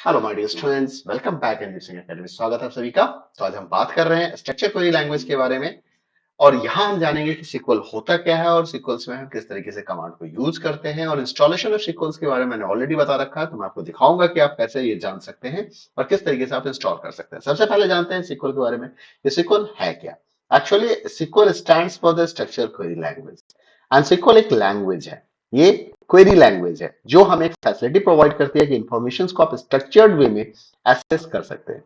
Hello my dear students, welcome back in mission academy. स्वागत है आप सभी का। तो आज हम बात कर रहे हैं स्ट्रक्चर क्वेरी लैंग्वेज के बारे में और यहाँ हम जानेंगे कि सीक्वल होता क्या है और सीक्वल्स में हम किस तरीके से कमांड को यूज करते हैं। और इंस्टॉलेशन ऑफ सीक्वल्स के बारे में मैंने ऑलरेडी बता रखा है, तो मैं आपको दिखाऊंगा कि आप कैसे ये जान सकते हैं और किस तरीके से आप इंस्टॉल कर सकते हैं। सबसे पहले जानते हैं सीक्वल के बारे में। ये सीक्वल है क्या? Actually sequel stands for the structure query language and sequel एक लैंग्वेज है। ये क्वेरी लैंग्वेज है जो हमें एक फैसिलिटी प्रोवाइड करती है कि इंफॉर्मेशन को आप स्ट्रक्चर्ड वे में एक्सेस कर सकते हैं।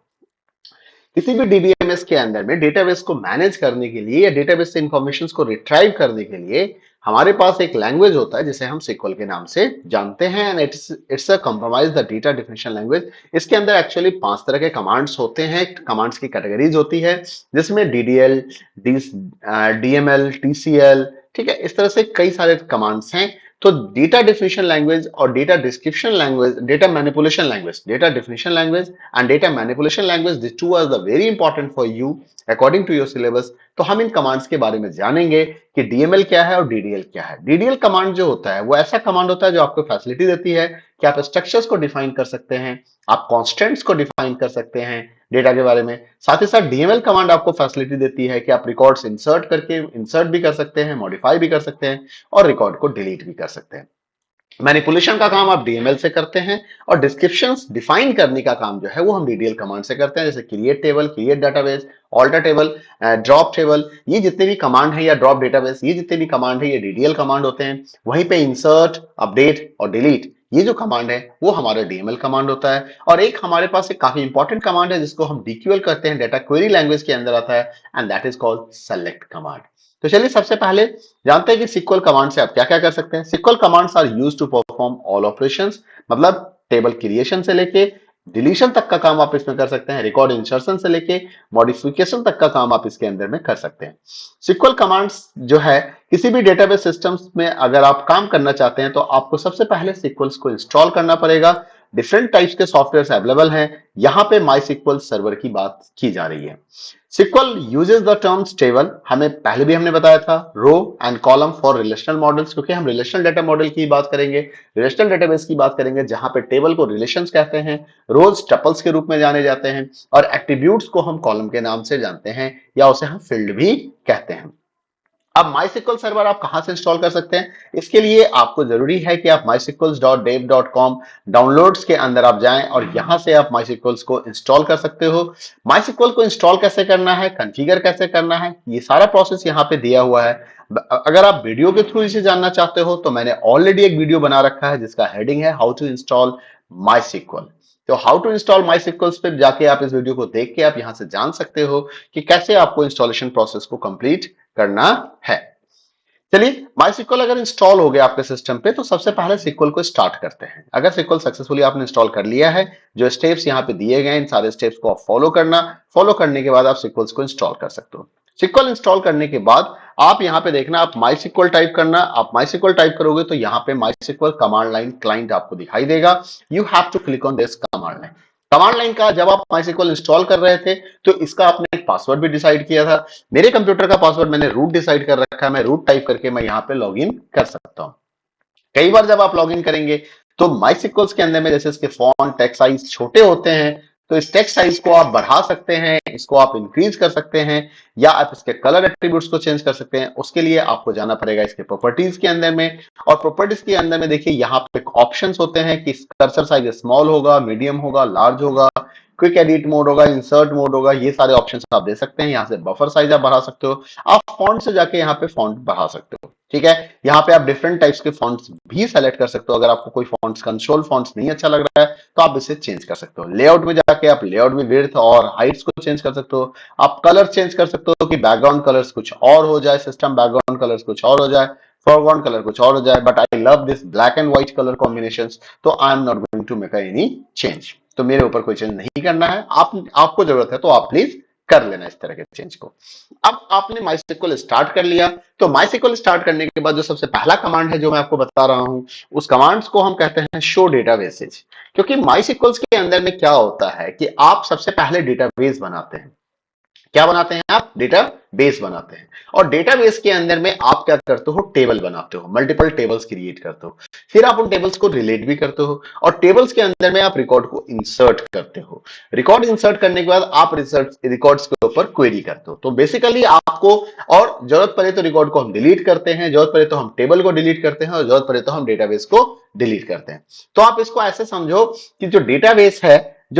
किसी भी डीबीएमएस के अंदर में डेटाबेस को मैनेज करने के लिए या डेटाबेस से इंफॉर्मेशन को रिट्राइव करने के लिए हमारे पास एक लैंग्वेज होता है जिसे हम सीक्वल के नाम से जानते हैं and it's a compromise the data definition language. इसके अंदर एक्चुअली 5 तरह के कमांड्स होते हैं, कमांड्स की कैटेगरीज होती है जिसमें डीडीएल, डीएमएल, टीसीएल, ठीक है, इस तरह से कई सारे कमांड्स हैं। तो डेटा डेफिनेशन लैंग्वेज और data description language, data manipulation language, data definition language and data manipulation language, this two are the very important for you according to your syllabus. तो हम इन कमांड्स के बारे में जानेंगे कि डीएमएल क्या है और डीडीएल क्या है। डीडीएल कमांड जो होता है वो ऐसा कमांड होता है जो आपको फैसिलिटी देती है कि आप स्ट्रक्चर्स को डिफाइन कर सकते हैं, आप कॉन्स्टेंट्स को डिफाइन कर सकते हैं डेटा के बारे में। साथ ही साथ डीएमएल कमांड आपको फैसिलिटी देती है कि आप रिकॉर्ड्स इंसर्ट भी कर सकते हैं, मॉडिफाई भी कर सकते हैं और रिकॉर्ड को डिलीट भी कर सकते हैं। मैनिपुलेशन का काम आप डीएमएल से करते हैं और डिस्क्रिप्शंस डिफाइन करने का काम जो है वो हम डीडीएल कमांड से करते हैं, जैसे create table, create database, alter table, drop table. ये जितने भी कमांड है या ड्रॉप डेटाबेस, ये जितने भी कमांड है ये डीडीएल कमांड होते हैं। वहीं पे इंसर्ट, अपडेट और डिलीट, ये जो कमांड है वो हमारा डीएमएल कमांड होता है। और एक हमारे पास एक काफी इंपॉर्टेंट कमांड है जिसको हम डीक्यूएल करते हैं, डेटा क्वेरी लैंग्वेज के अंदर आता है, and that is called select command. तो चलिए सबसे पहले जानते हैं कि सीक्वल कमांड से आप क्या क्या कर सकते हैं। SQL commands are used to perform all operations, मतलब टेबल क्रिएशन से लेके डिलीशन तक का काम आप इसमें कर सकते हैं, रिकॉर्ड इंसर्शन से लेके मॉडिफिकेशन तक का काम आप इसके अंदर में कर सकते हैं। सीक्वल कमांड्स जो है किसी भी डेटाबेस सिस्टम्स में अगर आप काम करना चाहते हैं तो आपको सबसे पहले सीक्वल्स को इंस्टॉल करना पड़ेगा। डिफरेंट टाइप्स के सॉफ्टवेयर अवेलेबल हैं। यहां पे माई सीक्वल सर्वर की बात की जा रही है। SQL uses the terms table, हमें पहले भी हमने बताया था, row and column for relational models, क्योंकि हम रिलेशनल डेटा मॉडल की बात करेंगे, रिलेशनल डेटाबेस की बात करेंगे, जहां पे टेबल को रिलेशंस कहते हैं, रोज टपल्स के रूप में जाने जाते हैं और एट्रीब्यूट्स को हम कॉलम के नाम से जानते हैं या उसे हम फील्ड भी कहते हैं। अब MySQL सर्वर आप कहां से इंस्टॉल कर सकते हैं? इसके लिए आपको जरूरी है कि आप mySQL.dev.com डाउनलोड्स के अंदर आप जाएं और यहां से आप MySQL को इंस्टॉल कर सकते हो। MySQL को इंस्टॉल कैसे करना है, कॉन्फ़िगर कैसे करना है, ये सारा प्रोसेस यहां पे दिया हुआ है। अगर आप वीडियो के थ्रू इसे जानना चाहते हो तो मैंने ऑलरेडी एक वीडियो बना रखा है जिसका हेडिंग है हाउ टू इंस्टॉल MySQL। तो हाउ टू इंस्टॉल MySQL पे जाके आप इस वीडियो को देख के आप यहां से जान सकते हो कि कैसे आपको इंस्टॉलेशन प्रोसेस को कंप्लीट करना है। चलिए, MySQL अगर इंस्टॉल हो गया आपके सिस्टम पे तो सबसे पहले सीक्वल को स्टार्ट करते हैं। अगर सीक्वल सक्सेसफुली आपने इंस्टॉल कर लिया है, जो स्टेप्स यहाँ पे दिए गए इन सारे स्टेप्स को आप फॉलो करने के बाद आप सीक्वल्स को इंस्टॉल कर सकते हो। सीक्वल इंस्टॉल करने के बाद आप यहाँ पे देखना, आप MySQL टाइप करना। आप MySQL टाइप करोगे तो यहाँ पे MySQL कमांड लाइन क्लाइंट आपको दिखाई देगा। You have to click on this command line. Command line का जब आप MySQL इंस्टॉल कर रहे थे तो इसका आपने एक पासवर्ड भी डिसाइड किया था। मेरे कंप्यूटर का पासवर्ड मैंने रूट डिसाइड कर रखा है। मैं रूट टाइप करके मैं यहाँ पे लॉगिन कर सकता हूँ। कई बार जब आप लॉगिन करेंगे तो MySQL के अंदर में जैसे इसके फॉन्ट, टेक्स्ट साइज छोटे होते हैं, तो इस टेक्स्ट साइज को आप बढ़ा सकते हैं, इसको आप इंक्रीज कर सकते हैं या आप इसके कलर एट्रीब्यूट्स को चेंज कर सकते हैं। उसके लिए आपको जाना पड़ेगा इसके प्रॉपर्टीज के अंदर में, और प्रॉपर्टीज के अंदर में देखिए यहाँ पे ऑप्शंस होते हैं कि कर्सर साइज स्मॉल होगा, मीडियम होगा, लार्ज होगा, क्विक एडिट मोड होगा, इंसर्ट मोड होगा। ये सारे ऑप्शंस आप दे सकते हैं। यहाँ से बफर साइज आप बढ़ा सकते हो, आप फॉन्ट से जाके यहाँ पे फॉन्ट बढ़ा सकते हो। ठीक है, यहाँ पे आप डिफरेंट टाइप्स के फॉन्ट्स भी सेलेक्ट कर सकते हो। अगर आपको कोई फॉन्ट्स, कंसोल फॉन्ट्स नहीं अच्छा लग रहा है तो आप इसे चेंज कर सकते हो। लेआउट में जाके आप लेआउट में विड्थ और हाइट्स को चेंज कर सकते हो। आप कलर चेंज कर सकते हो कि बैकग्राउंड कलर्स कुछ और हो जाए, सिस्टम बैकग्राउंड कलर्स कुछ और हो जाए, फोरग्राउंड कलर कुछ और हो जाए। But I love this black and white colour combinations, तो I am not going to make any change. तो मेरे ऊपर कोई चेंज नहीं करना है। आपको जरूरत है तो आप प्लीज कर लेना इस तरह के चेंज को। अब आपने MySQL स्टार्ट कर लिया, तो MySQL स्टार्ट करने के बाद जो सबसे पहला कमांड है जो मैं आपको बता रहा हूं, उस कमांड्स को हम कहते हैं शो डेटाबेसेज। क्योंकि MySQL के अंदर में क्या होता है कि आप सबसे पहले डेटाबेस बनाते हैं। क्या बनाते हैं आप? डेटा बेस बनाते हैं। और डेटाबेस के अंदर में आप क्या करते हो, टेबल बनाते हो, मल्टीपल टेबल्स क्रिएट करते हो, फिर आप उन टेबल्स को रिलेट भी करते हो, और टेबल्स के अंदर में आप रिकॉर्ड को इंसर्ट करते हो। रिकॉर्ड इंसर्ट करने के बाद आप रिकॉर्ड्स के ऊपर क्वेरी करते हो। तो बेसिकली आपको, और जरूरत पड़े तो रिकॉर्ड को हम डिलीट करते हैं, जरूरत पड़े तो हम टेबल को डिलीट करते हैं, और जरूरत पड़े तो हम डेटाबेस को डिलीट करते हैं। तो आप इसको ऐसे समझो कि जो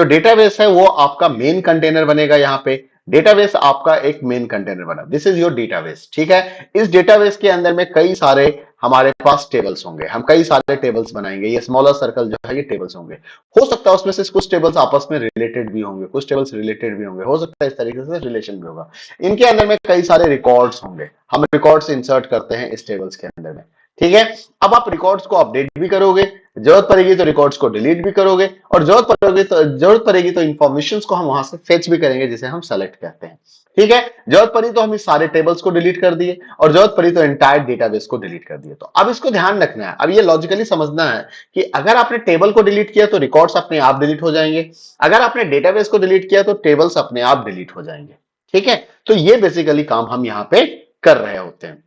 डेटाबेस है वो आपका मेन कंटेनर बनेगा। यहाँ पे डेटाबेस आपका एक मेन कंटेनर बना, दिस इज योर डेटाबेस। ठीक है, इस डेटाबेस के अंदर में कई सारे हमारे पास टेबल्स होंगे, हम कई सारे टेबल्स बनाएंगे। ये स्मॉलर सर्कल जो है ये टेबल्स होंगे। हो सकता है उसमें से कुछ टेबल्स आपस में रिलेटेड भी होंगे, कुछ टेबल्स रिलेटेड भी होंगे, हो सकता है इस तरीके से रिलेशन भी होगा। इनके अंदर में कई सारे रिकॉर्ड्स होंगे, हम रिकॉर्ड्स इंसर्ट करते हैं इस टेबल्स के अंदर में। ठीक है, अब आप रिकॉर्ड्स को अपडेट भी करोगे, जरूरत पड़ेगी तो रिकॉर्ड्स को डिलीट भी करोगे, और जरूरत पड़ेगी तो इंफॉर्मेशन को हम वहां से फेच भी करेंगे, जिसे हम सेलेक्ट कहते हैं। ठीक है, जरूरत पड़ी तो हम इस सारे टेबल्स को डिलीट कर दिए, और जरूरत पड़ी तो एंटायर डेटाबेस को डिलीट कर दिए। तो अब इसको ध्यान रखना है, अब ये लॉजिकली समझना है कि अगर आपने टेबल को डिलीट किया तो रिकॉर्ड्स अपने आप डिलीट हो जाएंगे, अगर आपने डेटाबेस को डिलीट किया तो टेबल्स अपने आप डिलीट हो जाएंगे। ठीक है, तो ये बेसिकली काम हम यहां पे कर रहे होते हैं।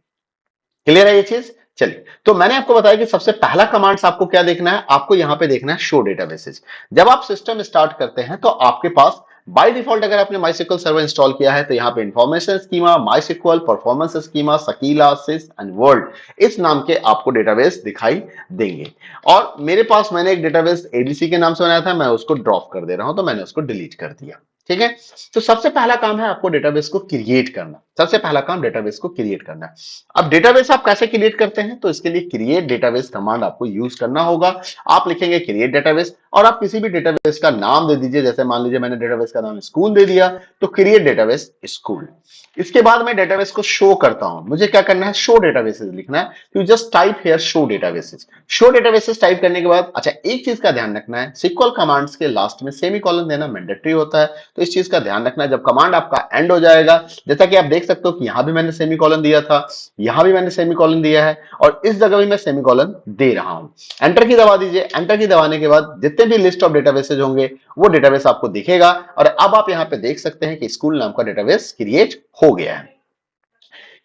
क्लियर है ये चीज? चलिए, तो मैंने आपको बताया कि सबसे पहला कमांड्स आपको क्या देखना है, आपको यहां पे देखना है शो डेटाबेसेस। जब आप सिस्टम स्टार्ट करते हैं तो आपके पास बाय डिफॉल्ट, अगर आपने माइस्क्ल सर्वर इंस्टॉल किया है तो यहाँ पे information schema, MySQL performance schema, Sakila, sys and world, इस नाम के आपको डेटाबेस दिखाई देंगे। और मेरे पास, मैंने एक डेटाबेस एडीसी के नाम से बनाया था, मैं उसको ड्रॉप कर दे रहा हूं, तो मैंने उसको डिलीट कर दिया। ठीक है, तो सबसे पहला काम है आपको डेटाबेस को क्रिएट करना। सबसे पहला काम डेटाबेस को क्रिएट करना है। अब डेटाबेस आप कैसे क्रिएट करते हैं, तो इसके लिए क्रिएट डेटाबेस कमांड आपको यूज करना होगा। आप लिखेंगे क्रिएट डेटाबेस, और आप किसी भी डेटाबेस का नाम दे दीजिए। जैसे मान लीजिए मैंने डेटाबेस का नाम स्कूल दे दिया, तो क्रिएट डेटाबेस स्कूल। इसके बाद मैं डेटाबेस को शो करता हूं, मुझे क्या करना है, शो डेटाबेसेस लिखना है। You just type here show databases. Show databases type करने के बाद, अच्छा एक चीज का ध्यान रखना है, सिक्वल कमांड्स के लास्ट में सेमीकोलन देना मैंडेटरी होता है, तो इस चीज का ध्यान रखना है। जब कमांड आपका एंड हो जाएगा, जैसा कि आप देख सकते हो कि यहां भी मैंने सेमीकोलन दिया था, यहां भी मैंने सेमीकोलन दिया है, और इस जगह भी मैं सेमीकोलन दे रहा हूं। एंटर की दबा दीजिए। एंटर की दबाने के बाद जितने भी लिस्ट ऑफ डेटाबेसेज होंगे वो डेटाबेस आपको दिखेगा, और अब आप यहां पे देख सकते हैं कि स्कूल नाम का डेटाबेस क्रिएट हो गया है।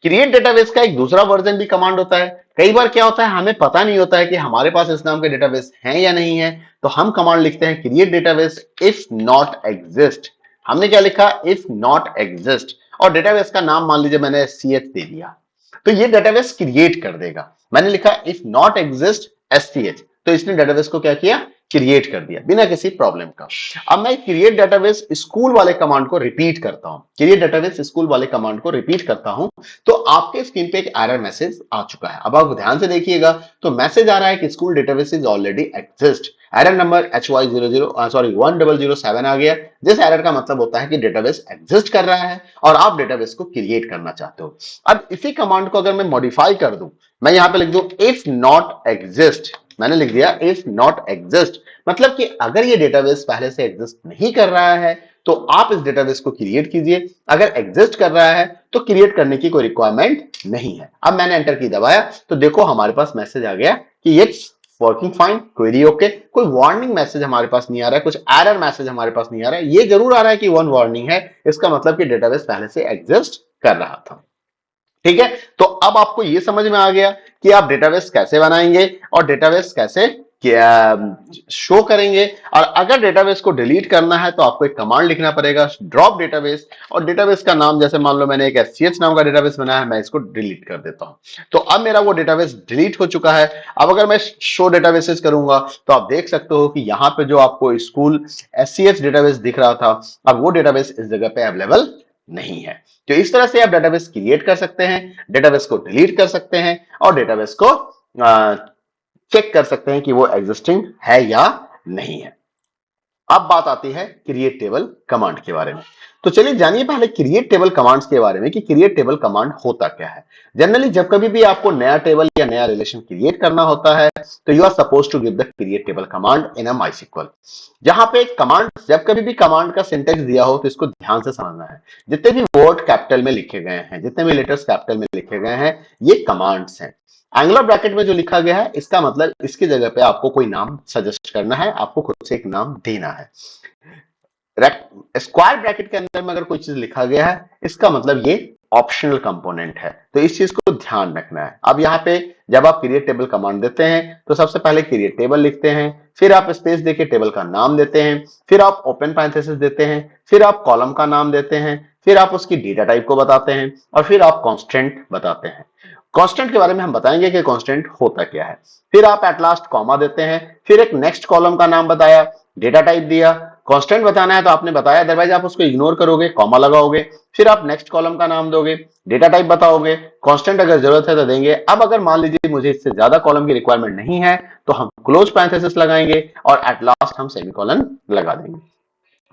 क्रिएट डेटाबेस का एक दूसरा वर्जन भी कमांड होता है। कई बार क्या होता है, हमें पता नहीं होता है कि हमारे पास इस नाम के डेटाबेस हैं या नहीं है, तो हम कमांड लिखते हैं create database if not exist. हमने क्या लिखा, इफ नॉट एग्जिस्ट, और डेटाबेस का नाम मान लीजिए मैंने SCH दे दिया, तो ये डेटाबेस क्रिएट कर देगा। मैंने लिखा इफ नॉट एग्जिस्ट SCH, तो इसने डेटाबेस को क्या किया, क्रिएट कर दिया बिना किसी प्रॉब्लम का। अब मैं क्रिएट डेटाबेस स्कूल वाले कमांड को रिपीट करता हूं, क्रिएट डेटाबेस स्कूल वाले कमांड को रिपीट करता हूं, तो आपके स्क्रीन पे एक एरर मैसेज आ चुका है। अब आप ध्यान से देखिएगा, तो मैसेज आ रहा है कि school database is already exist. Error number HY1007 आ गया, जिस एरर का मतलब होता है कि डेटाबेस एग्जिस्ट कर रहा है और आप डेटाबेस को क्रिएट करना चाहते हो। अब इसी कमांड को अगर मैं मॉडिफाई कर दूं, मैं यहां पे लिख दूं इफ नॉट एग्जिस्ट, मैंने लिख दिया इफ नॉट एग्जिस्ट, मतलब कि अगर ये डेटाबेस पहले से एग्जिस्ट नहीं कर रहा है तो आप इस डेटाबेस को क्रिएट कीजिए, अगर एग्जिस्ट कर रहा है तो क्रिएट करने की कोई रिक्वायरमेंट नहीं है। अब मैंने एंटर की दबाया तो देखो हमारे पास मैसेज आ गया कि it's working fine, query okay. कोई वार्निंग मैसेज हमारे पास नहीं आ रहा है, कुछ एरर मैसेज हमारे पास नहीं आ रहा है। ये जरूर आ रहा है कि वन वार्निंग है, इसका मतलब कि डेटाबेस पहले से एग्जिस्ट कर रहा था। ठीक है, तो अब आपको यह समझ में आ गया कि आप डेटाबेस कैसे बनाएंगे और डेटाबेस कैसे शो करेंगे। और अगर डेटाबेस को डिलीट करना है तो आपको एक कमांड लिखना पड़ेगा, ड्रॉप डेटाबेस, और डेटाबेस का नाम, जैसे मान लो मैंने एक SCH नाम का डेटाबेस बनाया है, मैं इसको डिलीट कर देता हूं, तो अब मेरा वो डेटाबेस डिलीट हो चुका है। अब अगर मैं शो डेटाबेसेस करूंगा तो आप देख सकते हो कि यहां पे जो आपको स्कूल SCH डेटाबेस दिख रहा था, अब वो डेटाबेस इस जगह पे अवेलेबल नहीं है। तो इस तरह से आप डेटाबेस क्रिएट कर सकते हैं, डेटाबेस को डिलीट कर सकते हैं, और डेटाबेस को चेक कर सकते हैं कि वो एग्जिस्टिंग है या नहीं है। अब बात आती है क्रिएट टेबल कमांड के बारे में। तो चलिए जानिए पहले क्रिएट टेबल कमांड्स के बारे में कि क्रिएट टेबल कमांड होता क्या है। जनरली जब कभी भी आपको नया टेबल या नया रिलेशन क्रिएट करना होता है तो you are suppose to give the create table command in a MySQL. जहां पे कमांड, जब कभी भी कमांड का सिंटेक्स दिया हो तो इसको ध्यान से समझना है। जितने भी वर्ड कैपिटल में लिखे गए हैं, जितने भी लेटर्स कैपिटल में लिखे गए हैं, ये कमांड्स हैं। एंगुलर ब्रैकेट में जो लिखा गया है इसका मतलब इसकी जगह पे आपको कोई नाम सजेस्ट करना है, आपको खुद से एक नाम देना है। स्क्वायर ब्रैकेट के अंदर में अगर कोई चीज लिखा गया है इसका मतलब ये ऑप्शनल कंपोनेंट है, तो इस चीज को ध्यान रखना है। अब यहाँ पे जब आप क्रिएट टेबल कमांड देते हैं तो सबसे पहले क्रिएट टेबल लिखते हैं, फिर आप स्पेस देके टेबल का नाम देते हैं, फिर आप ओपन पैरेंथेसिस देते हैं, फिर आप कॉलम का नाम देते हैं, फिर आप उसकी डेटा टाइप को बताते हैं और फिर आप कांस्टेंट बताते हैं। कांस्टेंट के बारे में हम बताएंगे कि कांस्टेंट होता क्या है। फिर आप एट लास्ट कॉमा देते हैं, फिर एक नेक्स्ट कॉलम का नाम बताया, डेटा टाइप दिया। कांस्टेंट बताना है तो आपने बताया, अदरवाइज आप उसको इग्नोर करोगे, कॉमा लगाओगे, फिर आप नेक्स्ट कॉलम का नाम दोगे, डेटा टाइप बताओगे, कांस्टेंट अगर जरूरत है तो देंगे। अब अगर मान लीजिए मुझे इससे ज्यादा कॉलम की रिक्वायरमेंट नहीं है तो हम क्लोज पैरेंथेसिस लगाएंगे और एट लास्ट हम सेमीकोलन लगा देंगे।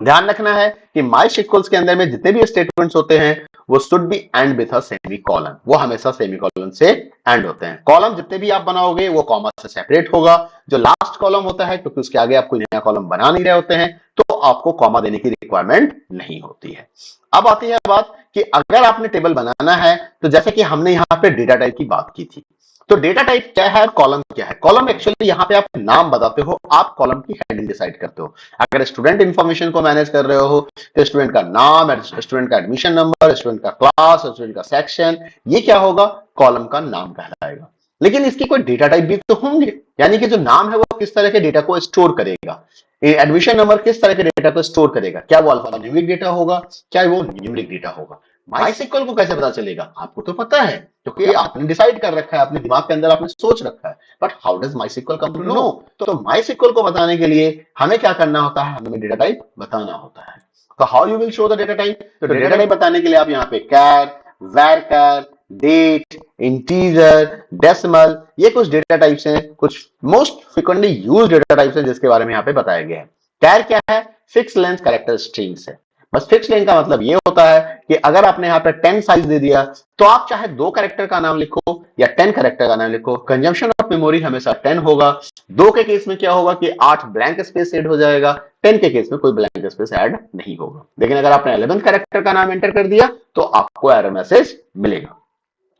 ध्यान रखना है कि माई सिक्वल्स के अंदर में जितने भी स्टेटमेंट्स होते हैं वो should be and with a semicolon, वो हमेशा सेमीकोलन से एंड होते हैं। कॉलम जितने भी आप बनाओगे वो कॉमा से सेपरेट होगा। जो लास्ट कॉलम होता है, क्योंकि उसके आगे आप कोई नया कॉलम बना नहीं रहे होते हैं, तो आपको कॉमा देने की रिक्वायरमेंट नहीं होती है। अब आती है बात कि अगर आपने टेबल बनाना है तो जैसे कि हमने यहाँ पे डेटा टाइप की बात की थी, तो डेटा टाइप क्या है, कॉलम क्या है। कॉलम एक्चुअली यहाँ पे आप नाम बताते हो, आप कॉलम की हेडिंग डिसाइड करते हो। अगर स्टूडेंट इंफॉर्मेशन को मैनेज कर रहे हो तो स्टूडेंट का नाम, स्टूडेंट का एडमिशन नंबर, स्टूडेंट का क्लास, स्टूडेंट का सेक्शन, ये क्या होगा, कॉलम का नाम कहलाएगा। लेकिन इसकी कोई डेटा टाइप भी तो होंगे, यानी कि जो नाम है वो किस तरह के डेटा को स्टोर करेगा, एडमिशन नंबर किस तरह के डेटा को स्टोर करेगा, क्या वो अल्फान्यूमेरिक डेटा होगा, क्या वो न्यूमेरिक डेटा होगा। माइसिक्वल को कैसे पता चलेगा, आपको तो पता है क्योंकि आपने डिसाइड कर रखा है, अपने दिमाग के अंदर आपने सोच रखा है, but how does MySQL come to know. तो माइसिक्वल को बताने के लिए हमें क्या करना होता है, हमें डेटा टाइप बताना होता है। तो how you will show the data type, तो डेटा टाइप बताने के लिए आप यहाँ पे कैर, वैरकर, डेट, इंटीजर, डेसिमल, ये कुछ डेटा टाइप्स हैं, कुछ most frequently used data types हैं जिसके बारे में यहाँ पे बताया गया है। कैर क्या है, फिक्स लेंथ कैरेक्टर स्ट्रिंग्स है। बस फिक्स लेंथ का मतलब ये होता है कि अगर आपने यहाँ पे 10 साइज दे दिया तो आप चाहे 2 कैरेक्टर का नाम लिखो या 10 कैरेक्टर का नाम लिखो, कंजम्पशन ऑफ मेमोरी हमेशा 10 होगा। 2 के केस में क्या होगा कि 8 ब्लैंक स्पेस ऐड हो जाएगा, 10 के केस में कोई ब्लैंक स्पेस ऐड नहीं होगा। लेकिन अगर आपने 11 कैरेक्टर का नाम एंटर कर दिया तो आपको एरर मैसेज मिलेगा।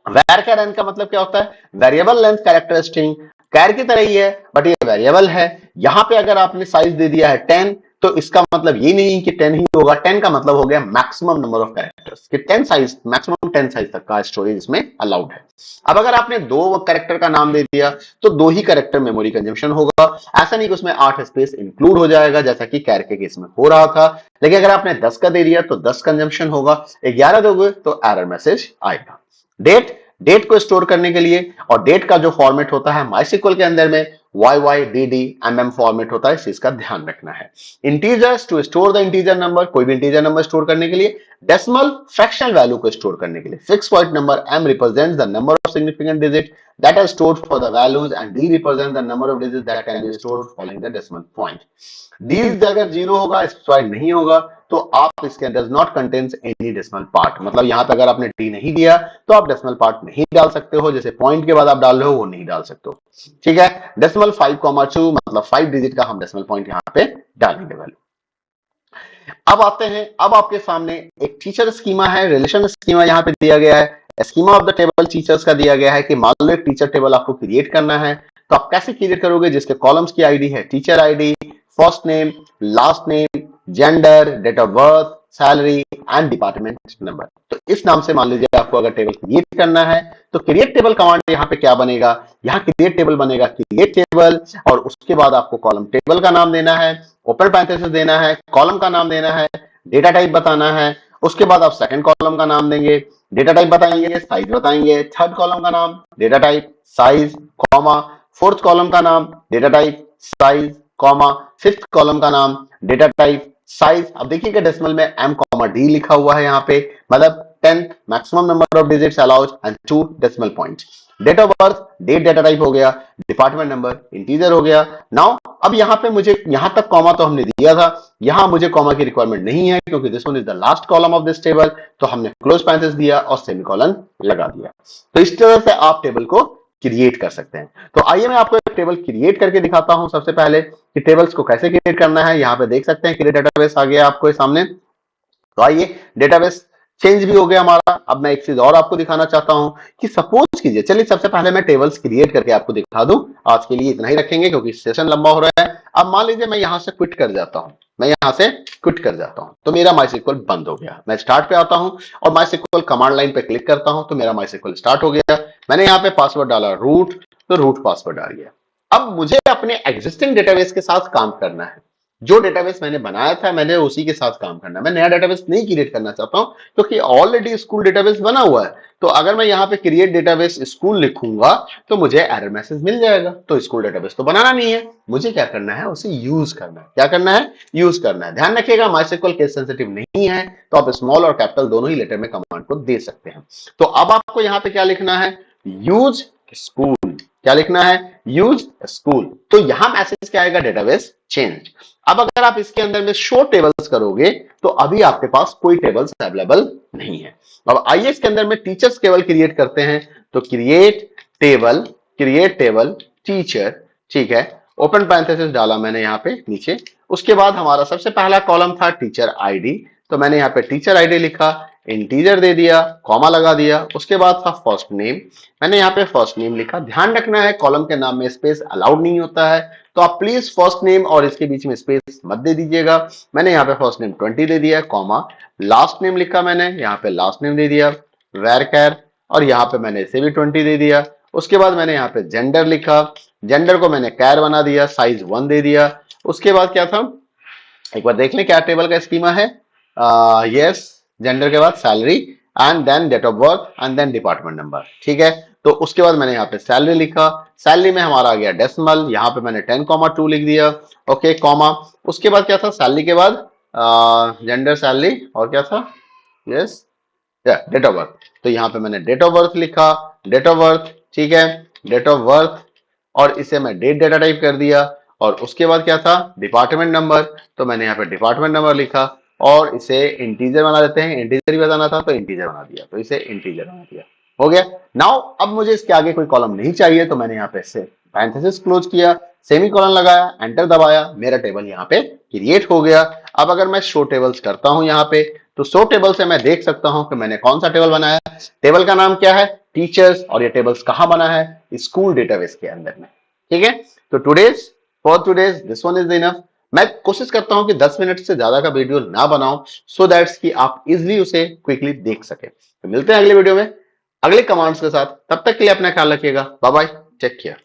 वैर कैर का मतलब क्या होता है, वेरिएबल लेंथ कैरेक्टर स्ट्रिंग, कैर की तरह ही है बट ये वेरिएबल है। यहां पे अगर आपने साइज दे दिया है 10 तो इसका मतलब ये नहीं कि 10 ही होगा, 10 का मतलब हो गया मैक्सिमम नंबर ऑफ कैरेक्टर्स, कि 10 साइज, मैक्सिमम 10 साइज तक का स्टोरेज इसमें अलाउड है। अब अगर आपने 2 कैरेक्टर का नाम दे दिया तो 2 ही कैरेक्टर मेमोरी कंजम्पशन होगा, ऐसा नहीं कि उसमें 8 स्पेस इंक्लूड हो जाएगा जैसा कि कैर के केस में हो रहा था। लेकिन अगर आपने 10 का दे दिया तो 10 कंजम्पशन होगा, 11 दोगे तो एरर मैसेज आएगा। डेट को स्टोर करने के लिए, और डेट का जो फॉर्मेट होता है माइसिक्वल के अंदर में YYDD फॉर्मेट होता है, इस चीज का ध्यान रखना है। Integers to store the integer number, कोई भी इंटीजर नंबर स्टोर करने के लिए। डेसिमल फ्रैक्शनल वैल्यू को स्टोर करने के लिए। Fix point number M represents the number of significant digit that are stored for the values and D represents the number of digits that can be stored following the decimal point. These अगर 0 होगा, specified नहीं होगा, तो आप इसके does not contains any decimal part, मतलब यहां पे अगर आपने D नहीं दिया तो आप डेसिमल पार्ट नहीं डाल सकते हो, जैसे पॉइंट के बाद आप डाल रहे हो वो नहीं डाल सकते हो। ठीक है, डेसिमल 5,2 मतलब 5 डिजिट का हम डेसिमल पॉइंट यहां पे डालेंगे वैल्यू। अब आते हैं, अब आपके सामने एक टीचर स्कीमा है, रिलेशन स्कीमा यहां पे दिया गया है। Schema of the table teachers का दिया गया है कि मान लो एक टीचर टेबल आपको क्रिएट करना है, तो आप कैसे क्रिएट करोगे, जिसके कॉलम्स की आईडी है teacher ID, first name, last name, gender, date of birth, salary and department number. तो इस नाम से मान लीजिए आपको अगर टेबल क्रिएट करना है तो क्रिएट टेबल कमांड यहाँ पे क्या बनेगा, यहाँ क्रिएट टेबल बनेगा, क्रिएट टेबल, और उसके बाद आपको कॉलम टेबल का नाम देना है, ओपन पैरेंथेसिस देना है, कॉलम का नाम देना है, डेटा टाइप बताना है, उसके बाद आप सेकंड कॉलम का नाम देंगे, डेटा टाइप बताएंगे, साइज बताएंगे, थर्ड कॉलम का नाम, data type, size, comma, fourth column का नाम, data type, size, comma, fifth column का नाम, डेटा टाइप, साइज। अब देखिएगा डेसिमल में M,D लिखा हुआ है यहाँ पे, मतलब 10 maximum number of digits allowed and 2 decimal points. Date of birth, date data type हो गया, डिपार्टमेंट नंबर इंटीजर हो गया। नाउ अब यहाँ पे मुझे, यहाँ तक कॉमा तो हमने दिया था, यहाँ मुझे कॉमा की रिक्वायरमेंट नहीं है क्योंकि this one is the last column of this table, तो हमने क्लोज पैरेंथेसिस दिया और सेमीकोलन लगा दिया। तो इस तरह से आप टेबल को क्रिएट कर सकते हैं। तो आइए मैं आपको एक टेबल क्रिएट करके दिखाता हूं सबसे पहले कि टेबल्स को कैसे क्रिएट करना है। यहाँ पे देख सकते हैं क्रिएट डेटाबेस आ गया आपको सामने। तो आइए, डेटाबेस चेंज भी हो गया हमारा। अब मैं एक चीज और आपको दिखाना चाहता हूं कि सपोज कीजिए, चलिए सबसे पहले मैं टेबल्स क्रिएट करके आपको दिखा दूं। आज के लिए इतना ही रखेंगे क्योंकि सेशन लंबा हो रहा है। अब मान लीजिए मैं यहां से क्विट कर जाता हूं, मैं यहां से क्विट कर जाता हूं तो मेरा MySQL बंद हो गया। मैं स्टार्ट पे आता हूं और MySQL कमांड लाइन पे क्लिक करता हूं तो मेरा MySQL स्टार्ट हो गया। मैंने यहाँ पे पासवर्ड डाला रूट, तो रूट पासवर्ड आ गया। अब मुझे अपने एग्जिस्टिंग डेटाबेस के साथ काम करना है। जो डेटाबेस मैंने बनाया था मैंने उसी के साथ काम करना है। मैं नया डेटाबेस नहीं क्रिएट करना चाहता हूं क्योंकि ऑलरेडी स्कूल डेटाबेस बना हुआ है। तो अगर मैं यहाँ पे क्रिएट डेटाबेस स्कूल लिखूंगा तो मुझे एरर मैसेज मिल जाएगा। तो स्कूल डेटाबेस तो बनाना नहीं है, मुझे क्या करना है, उसे यूज करना है। क्या करना है? यूज करना है। ध्यान रखिएगा MySQL केस सेंसिटिव नहीं है, तो आप स्मॉल और कैपिटल दोनों ही लेटर में कमांड को दे सकते हैं। तो अब आपको यहाँ पे क्या लिखना है? Use school. क्या लिखना है? Use school. तो यहां मैसेज क्या आएगा? Database change. अब अगर आप इसके अंदर में शो टेबल्स करोगे तो अभी आपके पास कोई टेबल्स अवेलेबल नहीं है। अब आइए इसके अंदर में टीचर्स केवल क्रिएट करते हैं। तो क्रिएट टेबल टीचर, ठीक है। ओपन पैरेंथेसिस डाला मैंने यहाँ पे नीचे। उसके बाद हमारा सबसे पहला कॉलम था टीचर आईडी, तो मैंने यहाँ पे टीचर आईडी लिखा, इंटीजर दे दिया, कॉमा लगा दिया। उसके बाद था फर्स्ट नेम, मैंने यहाँ पे फर्स्ट नेम लिखा। ध्यान रखना है कॉलम के नाम में स्पेस अलाउड नहीं होता है, तो आप प्लीज फर्स्ट नेम और इसके बीच में स्पेस मत दे दीजिएगा। मैंने यहाँ पे फर्स्ट नेम 20 दे दिया, कॉमा लास्ट नेम लिखा मैंने, यहाँ पे लास्ट नेम दे दिया, वेरकैर, और यहाँ पे मैंने इसे भी 20 दे दिया। उसके बाद मैंने यहाँ पे जेंडर लिखा, जेंडर को मैंने कैर बना दिया, साइज 1 दे दिया। उसके बाद क्या था, एक बार देख लें क्या टेबल का स्कीमा है। यस, जेंडर के बाद salary and then date of birth and then department number, ठीक है। तो उसके बाद मैंने यहाँ पे सैलरी लिखा, सैलरी में हमारा आ गया डेसिमल, यहाँ पे मैंने 10,2 लिख दिया, ओके, कॉमा। उसके बाद क्या था, सैलरी के बाद जेंडर, सैलरी, और क्या था, यस, डेट ऑफ बर्थ। तो यहाँ पे मैंने डेट ऑफ बर्थ लिखा, डेट ऑफ बर्थ, ठीक है, डेट ऑफ बर्थ, और इसे मैं डेट डेटा टाइप कर दिया। और उसके बाद क्या था, डिपार्टमेंट नंबर, तो मैंने यहाँ पे डिपार्टमेंट नंबर लिखा, और इसे इंटीजर बना देते हैं, इंटीजर ही बताना था तो इंटीजर बना दिया, तो इसे इंटीजर बना दिया, हो गया। नाउ अब मुझे इसके आगे कोई कॉलम नहीं चाहिए, तो मैंने यहाँ पे से पैरेंथेसिस क्लोज किया, सेमीकोलन लगाया, एंटर दबाया, मेरा टेबल यहाँ पे क्रिएट हो गया। अब अगर मैं शो टेबल्स करता हूं यहाँ पे, तो शो टेबल से मैं देख सकता हूं कि मैंने कौन सा टेबल बनाया। टेबल का नाम क्या है? टीचर्स। और ये टेबल्स कहां बना है? स्कूल डेटाबेस के अंदर में, ठीक है। तो for today's this one is enough. मैं कोशिश करता हूं कि 10 मिनट से ज्यादा का वीडियो ना बनाऊं, सो दैट्स कि आप इजिली उसे क्विकली देख सके। तो मिलते हैं अगले वीडियो में अगले कमांड्स के साथ। तब तक के लिए अपना ख्याल रखिएगा। Bye bye, take care.